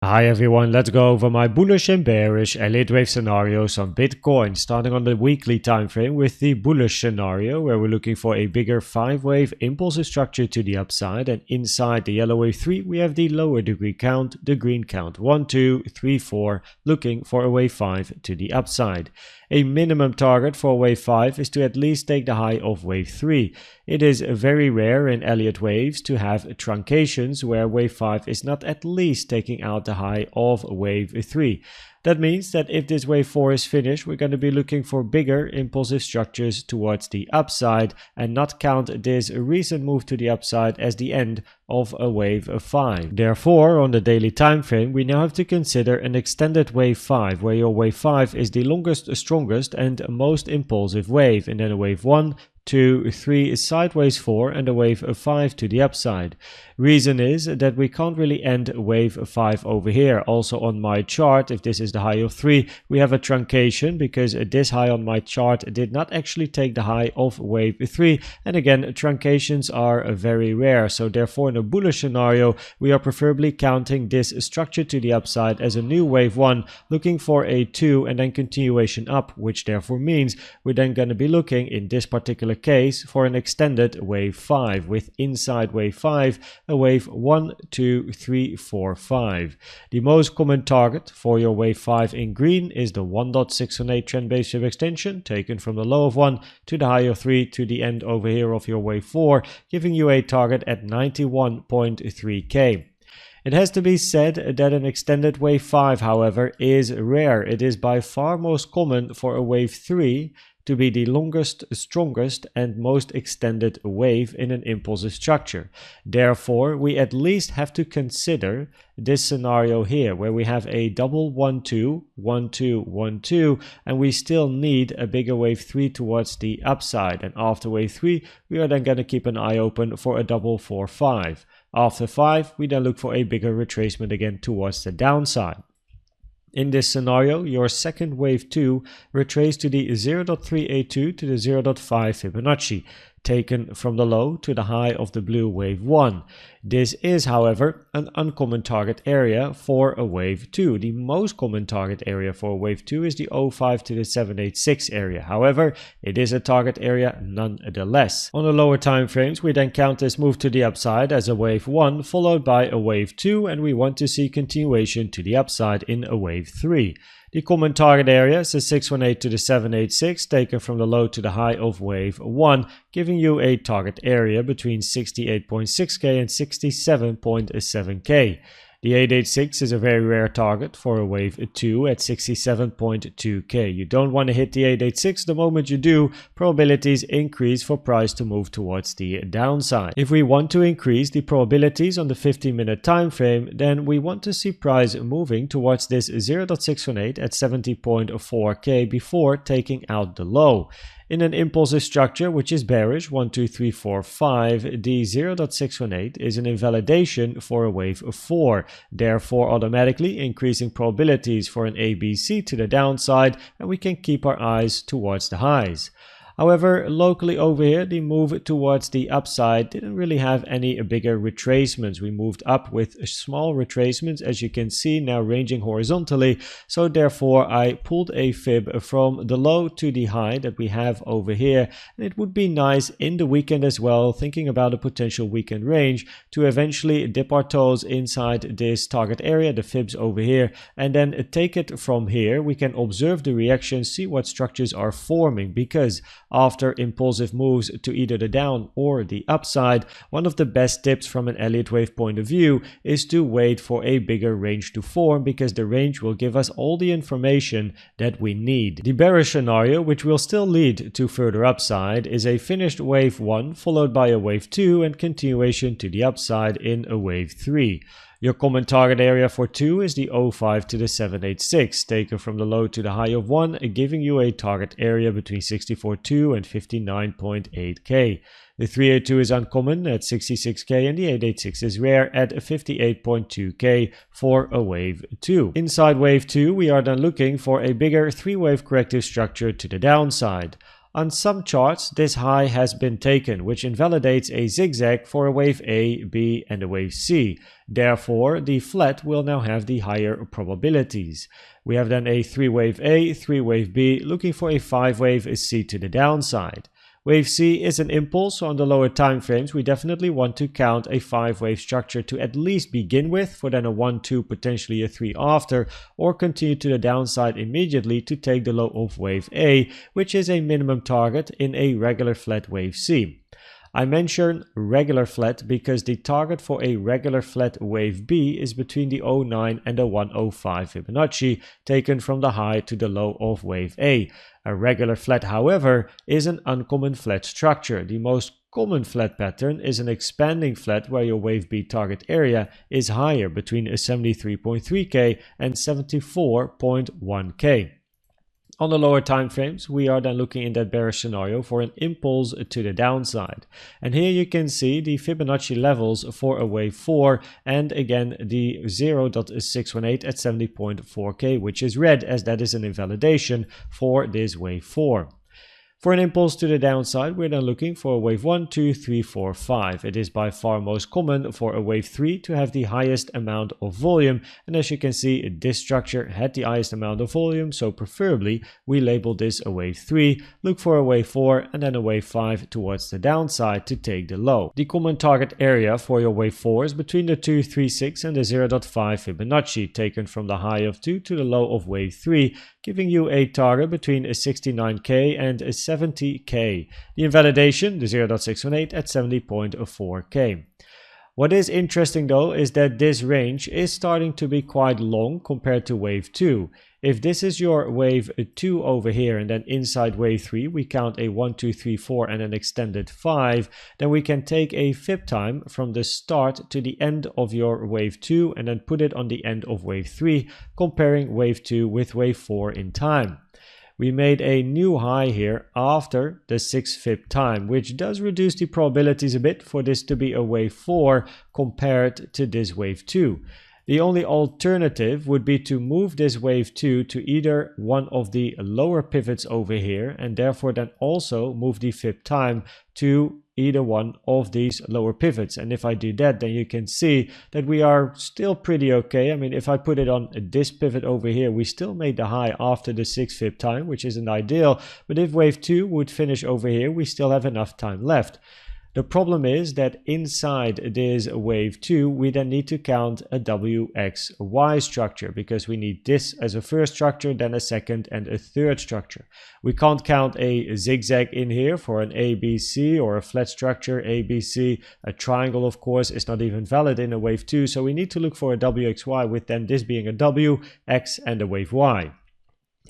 Hi everyone, let's go over my bullish and bearish Elliott wave scenarios on Bitcoin, starting on the weekly time frame with the bullish scenario, where we're looking for a bigger 5-wave impulsive structure to the upside, and inside the yellow wave 3 we have the lower degree count, the green count 1, 2, 3, 4, looking for a wave 5 to the upside. A minimum target for wave 5 is to at least take the high of wave 3. It is very rare in Elliott waves to have truncations where wave 5 is not at least taking out the high of wave 3. That means that if this wave 4 is finished, we're going to be looking for bigger impulsive structures towards the upside and not count this recent move to the upside as the end of a wave 5. Therefore, on the daily time frame, we now have to consider an extended wave 5, where your wave 5 is the longest, strongest and most impulsive wave, and then a wave 1, 2, 3 is sideways 4 and a wave 5 to the upside. Reason is that we can't really end wave 5 over here. Also on my chart, if this is the high of 3, we have a truncation because this high on my chart did not actually take the high of wave 3. And again, truncations are very rare. So therefore, in a bullish scenario, we are preferably counting this structure to the upside as a new wave 1, looking for a 2 and then continuation up, which therefore means we're then going to be looking in this particular case for an extended wave 5, with inside wave 5 a wave 1, 2, 3, 4, 5. The most common target for your wave 5 in green is the 1.618 trend-based wave extension, taken from the low of 1 to the high of 3 to the end over here of your wave 4, giving you a target at 91.3k. It has to be said that an extended wave 5, however, is rare. It is by far most common for a wave 3 to be the longest, strongest and most extended wave in an impulsive structure. Therefore, we at least have to consider this scenario here, where we have a double 1, 2, 1, 2, 1, 2, and we still need a bigger wave 3 towards the upside. And after wave 3, we are then going to keep an eye open for a double 4, 5. After 5, we then look for a bigger retracement again towards the downside. In this scenario, your second wave 2 retraced to the 0.382 to the 0.5 Fibonacci, taken from the low to the high of the blue wave 1. This is, however, an uncommon target area for a wave 2. The most common target area for a wave 2 is the 0.5 to the 786 area. However, it is a target area nonetheless. On the lower time frames, we then count this move to the upside as a wave 1 followed by a wave 2, and we want to see continuation to the upside in a wave 3. The common target area is the 618 to the 786, taken from the low to the high of wave 1, giving you a target area between 68.6k and 67.7k. The 886 is a very rare target for a wave 2 at 67.2k. You don't want to hit the 886. The moment you do, probabilities increase for price to move towards the downside. If we want to increase the probabilities on the 15-minute time frame, then we want to see price moving towards this 0.618 at 70.4k before taking out the low. In an impulsive structure, which is bearish, 1, 2, 3, 4, 5, the 0.618 is an invalidation for a wave 4, therefore automatically increasing probabilities for an ABC to the downside, and we can keep our eyes towards the highs. However, locally over here, the move towards the upside didn't really have any bigger retracements. We moved up with small retracements, as you can see, now ranging horizontally. So therefore, I pulled a fib from the low to the high that we have over here. And it would be nice in the weekend as well, thinking about a potential weekend range, to eventually dip our toes inside this target area, the fibs over here, and then take it from here. We can observe the reaction, see what structures are forming, because after impulsive moves to either the down or the upside, one of the best tips from an Elliott wave point of view is to wait for a bigger range to form, because the range will give us all the information that we need. The bearish scenario, which will still lead to further upside, is a finished wave 1 followed by a wave 2 and continuation to the upside in a wave 3. Your common target area for 2 is the 0.5 to the 786, taken from the low to the high of 1, giving you a target area between 64.2 and 59.8k. The 382 is uncommon at 66k, and the 886 is rare at 58.2k for a wave 2. Inside wave 2, we are then looking for a bigger 3-wave corrective structure to the downside. On some charts, this high has been taken, which invalidates a zigzag for a wave A, B, and a wave C. Therefore, the flat will now have the higher probabilities. We have then a 3-wave A, 3-wave B, looking for a 5-wave C to the downside. Wave C is an impulse, so on the lower time frames we definitely want to count a 5-wave structure to at least begin with, for then a 1, 2, potentially a 3 after, or continue to the downside immediately to take the low of wave A, which is a minimum target in a regular flat wave C. I mention regular flat because the target for a regular flat wave B is between the 0.9 and the 105 Fibonacci, taken from the high to the low of wave A. A regular flat, however, is an uncommon flat structure. The most common flat pattern is an expanding flat where your wave B target area is higher, between 73.3K and 74.1K. On the lower time frames, we are then looking in that bearish scenario for an impulse to the downside. And here you can see the Fibonacci levels for a wave 4 and again the 0.618 at 70.4K, which is red as that is an invalidation for this wave 4. For an impulse to the downside, we're then looking for a wave 1, 2, 3, 4, 5. It is by far most common for a wave 3 to have the highest amount of volume. And as you can see, this structure had the highest amount of volume, so preferably we label this a wave 3, look for a wave 4 and then a wave 5 towards the downside to take the low. The common target area for your wave 4 is between the 236 and the 0.5 Fibonacci, taken from the high of 2 to the low of wave 3, giving you a target between a 69K and a 70K. The invalidation, the 0.618 at 70.4K. What is interesting though is that this range is starting to be quite long compared to wave 2. If this is your wave 2 over here and then inside wave 3 we count a 1, 2, 3, 4 and an extended 5, then we can take a fib time from the start to the end of your wave 2 and then put it on the end of wave 3, comparing wave 2 with wave 4 in time. We made a new high here after the 6 fib time, which does reduce the probabilities a bit for this to be a wave 4 compared to this wave 2. The only alternative would be to move this wave 2 to either one of the lower pivots over here and therefore then also move the fib time to either one of these lower pivots. And if I do that, then you can see that we are still pretty okay. I mean, if I put it on this pivot over here, we still made the high after the 6 fib time, which isn't ideal. But if wave 2 would finish over here, we still have enough time left. The problem is that inside this wave 2, we then need to count a WXY structure because we need this as a first structure, then a second and a third structure. We can't count a zigzag in here for an ABC or a flat structure ABC. A triangle, of course, is not even valid in a wave 2, so we need to look for a WXY with then this being a W, X and a wave Y.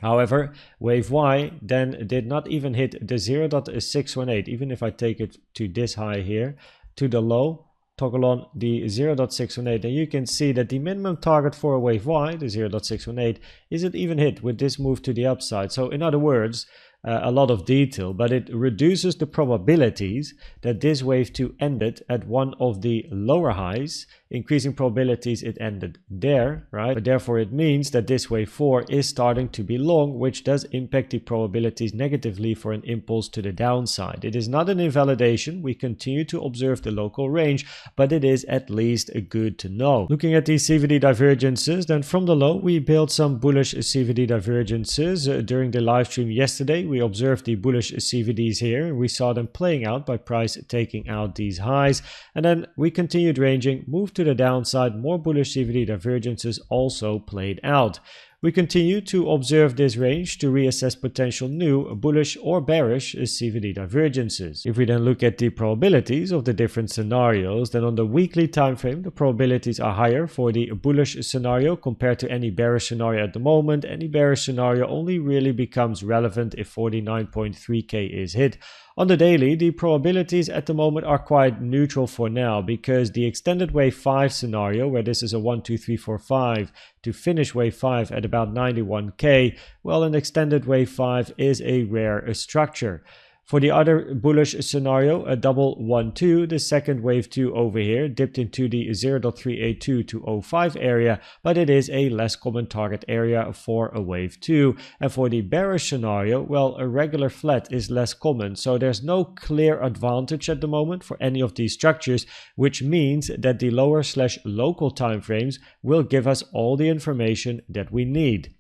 However, wave Y then did not even hit the 0.618, even if I take it to this high here, to the low, toggle on the 0.618, and you can see that the minimum target for a wave Y, the 0.618, isn't even hit with this move to the upside. So in other words, a lot of detail, but it reduces the probabilities that this wave 2 ended at one of the lower highs, increasing probabilities it ended there, right? But therefore it means that this wave 4 is starting to be long, which does impact the probabilities negatively for an impulse to the downside. It is not an invalidation. We continue to observe the local range, but it is at least good to know. Looking at these CVD divergences, then from the low we built some bullish CVD divergences. During the live stream yesterday, we observed the bullish CVDs here and we saw them playing out by price taking out these highs, and then we continued ranging, moved to the downside, more bullish CVD divergences also played out. We continue to observe this range to reassess potential new bullish or bearish CVD divergences. If we then look at the probabilities of the different scenarios, then on the weekly time frame the probabilities are higher for the bullish scenario compared to any bearish scenario at the moment. Any bearish scenario only really becomes relevant if 49.3K is hit. On the daily, the probabilities at the moment are quite neutral for now, because the extended wave 5 scenario, where this is a 1, 2, 3, 4, 5, to finish wave 5 at about 91K, well, an extended wave 5 is a rare structure. For the other bullish scenario, a double 1-2, the second wave 2 over here dipped into the 0.382 to 05 area, but it is a less common target area for a wave 2. And for the bearish scenario, well, a regular flat is less common, so there's no clear advantage at the moment for any of these structures, which means that the lower/local time frames will give us all the information that we need.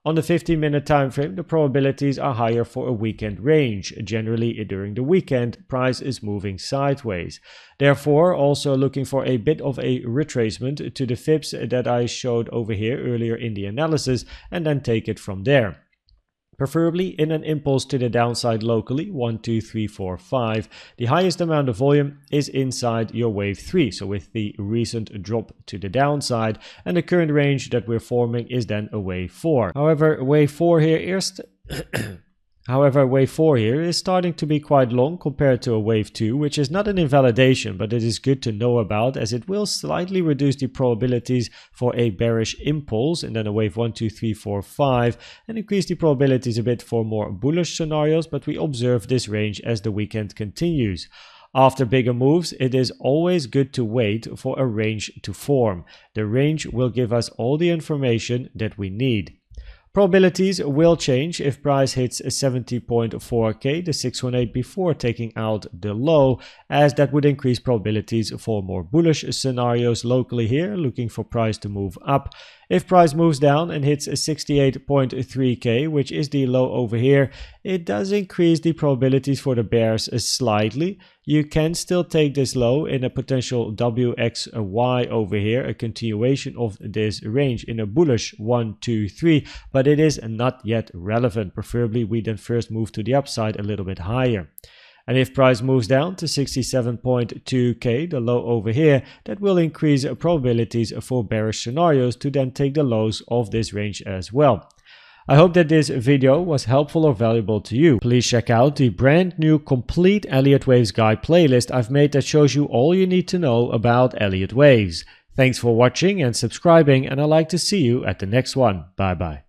On the 15-minute time frame, the probabilities are higher for a weekend range. Generally, during the weekend, price is moving sideways. Therefore, also looking for a bit of a retracement to the fibs that I showed over here earlier in the analysis, and then take it from there. Preferably in an impulse to the downside locally, 1, 2, 3, 4, 5. The highest amount of volume is inside your wave 3, so with the recent drop to the downside, and the current range that we're forming is then a wave 4. However, wave 4 here is starting to be quite long compared to a wave 2, which is not an invalidation, but it is good to know about, as it will slightly reduce the probabilities for a bearish impulse and then a wave 1, 2, 3, 4, 5, and increase the probabilities a bit for more bullish scenarios, but we observe this range as the weekend continues. After bigger moves, it is always good to wait for a range to form. The range will give us all the information that we need. Probabilities will change if price hits 70.4k, the 618 before taking out the low, as that would increase probabilities for more bullish scenarios locally here, looking for price to move up. If price moves down and hits 68.3k, which is the low over here, it does increase the probabilities for the bears slightly. You can still take this low in a potential WXY over here, a continuation of this range in a bullish 1, 2, 3, but it is not yet relevant. Preferably we then first move to the upside a little bit higher. And if price moves down to 67.2k, the low over here, that will increase probabilities for bearish scenarios to then take the lows of this range as well. I hope that this video was helpful or valuable to you. Please check out the brand new complete Elliott Waves guide playlist I've made that shows you all you need to know about Elliott Waves. Thanks for watching and subscribing, and I'd like to see you at the next one. Bye bye.